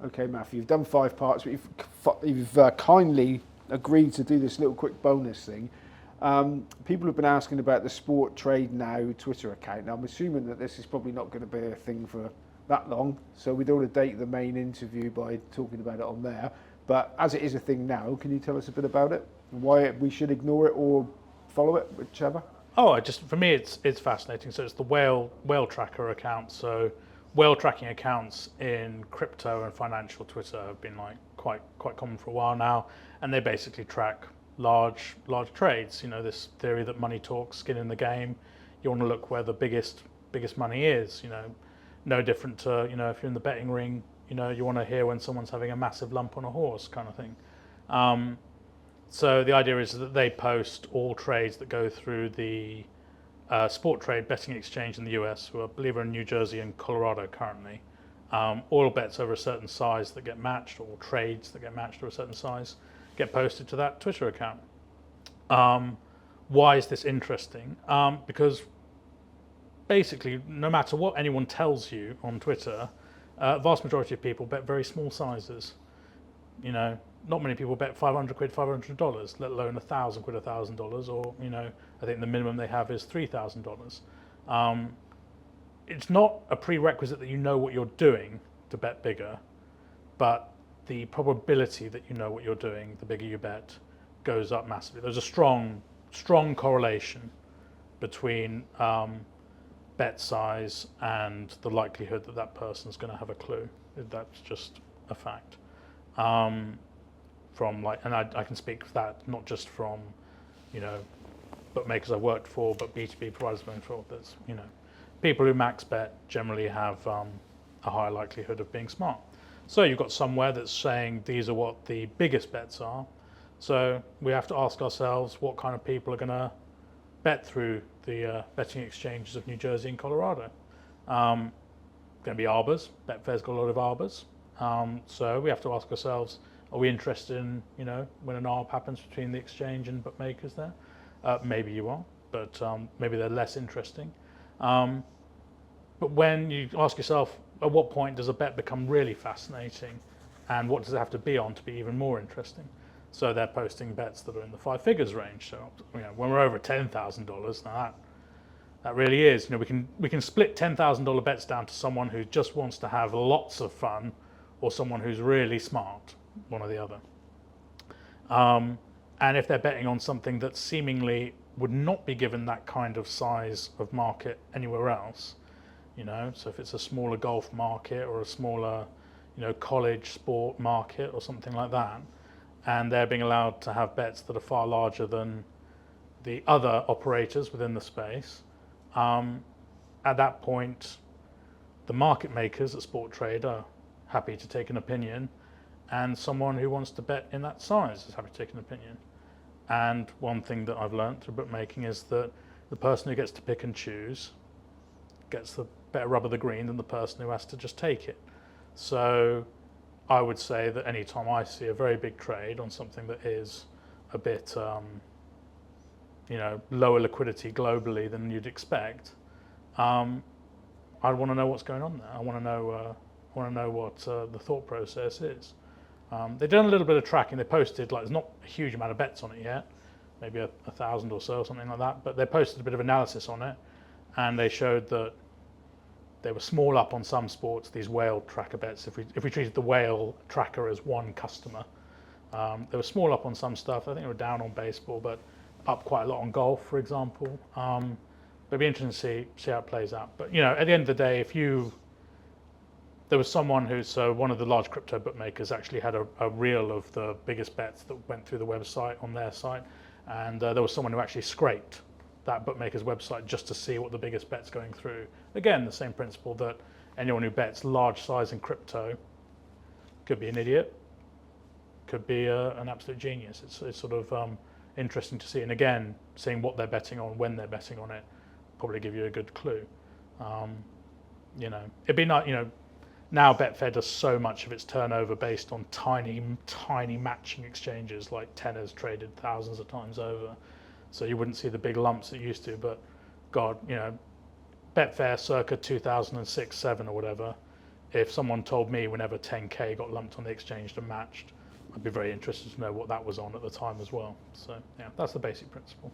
Okay, Matthew, you've done 5 parts, but you've kindly agreed to do this little quick bonus thing. People have been asking about the Sport Trade Now Twitter account. Now, I'm assuming that this is probably not going to be a thing for that long, so we don't want to date the main interview by talking about it on there. But as it is a thing now, can you tell us a bit about it? Why we should ignore it or follow it, whichever? Oh, I just for me it's fascinating. So it's the whale tracker account. So whale tracking accounts in crypto and financial Twitter have been like quite common for a while now, and they basically track large trades. You know, this theory that money talks, skin in the game. You want to look where the biggest money is. You know, no different to, you know, if you're in the betting ring. You know, you want to hear when someone's having a massive lump on a horse, kind of thing. So the idea is that they post all trades that go through the Sport Trade betting exchange in the US, who I believe are in New Jersey and Colorado currently. All bets over a certain size that get matched, or trades that get matched to a certain size, get posted to that Twitter account. Why is this interesting? Because basically, no matter what anyone tells you on Twitter, vast majority of people bet very small sizes. You know, not many people bet 500 quid, $500, let alone 1,000 quid, $1,000, or, you know, I think the minimum they have is $3,000. It's not a prerequisite that you know what you're doing to bet bigger, but the probability that you know what you're doing, the bigger you bet, goes up massively. There's a strong correlation between bet size and the likelihood that that person's going to have a clue. That's just a fact. From like, and I can speak for that not just from, you know, bookmakers I've worked for, but B2B providers I've worked for. There's, you know, people who max bet generally have a higher likelihood of being smart. So you've got somewhere that's saying these are what the biggest bets are. So we have to ask ourselves what kind of people are going to bet through the betting exchanges of New Jersey and Colorado. Going to be arbors. Betfair's got a lot of arbors. So we have to ask ourselves, are we interested in, you know, when an arb happens between the exchange and bookmakers there? Maybe you are, but maybe they're less interesting. But when you ask yourself, at what point does a bet become really fascinating, and what does it have to be on to be even more interesting? So they're posting bets that are in the 5 figures range. So, you know, when we're over $10,000, now that really is, you know, we can split $10,000 bets down to someone who just wants to have lots of fun, or someone who's really smart, one or the other. And if they're betting on something that seemingly would not be given that kind of size of market anywhere else, you know, so if it's a smaller golf market or a smaller, you know, college sport market or something like that, and they're being allowed to have bets that are far larger than the other operators within the space, at that point, the market makers at Sport Trade are happy to take an opinion, and someone who wants to bet in that size is happy to take an opinion. And one thing that I've learned through bookmaking is that the person who gets to pick and choose gets the better rub of the green than the person who has to just take it. So I would say that any time I see a very big trade on something that is a bit, you know, lower liquidity globally than you'd expect, I want to know what's going on there. I want to know what the thought process is. They've done a little bit of tracking. They posted, like, there's not a huge amount of bets on it yet, maybe 1,000 or so, something like that. But they posted a bit of analysis on it, and they showed that they were small up on some sports. These whale tracker bets, if we treated the whale tracker as one customer, they were small up on some stuff. I think they were down on baseball, but up quite a lot on golf, for example. But it'd be interesting to see how it plays out. But, you know, at the end of the day, there was someone so one of the large crypto bookmakers actually had a reel of the biggest bets that went through the website on their site, and there was someone who actually scraped that bookmaker's website just to see what the biggest bet's going through. Again, the same principle that anyone who bets large size in crypto could be an idiot, could be an absolute genius. It's sort of interesting to see, and again, seeing what they're betting on, when they're betting on it, probably give you a good clue. You know, it'd be not, you know, now Betfair does so much of its turnover based on tiny matching exchanges, like tenors traded thousands of times over. So you wouldn't see the big lumps it used to, but God, you know, Betfair circa 2006, 7 or whatever, if someone told me whenever 10k got lumped on the exchange and matched, I'd be very interested to know what that was on at the time as well. So yeah, that's the basic principle.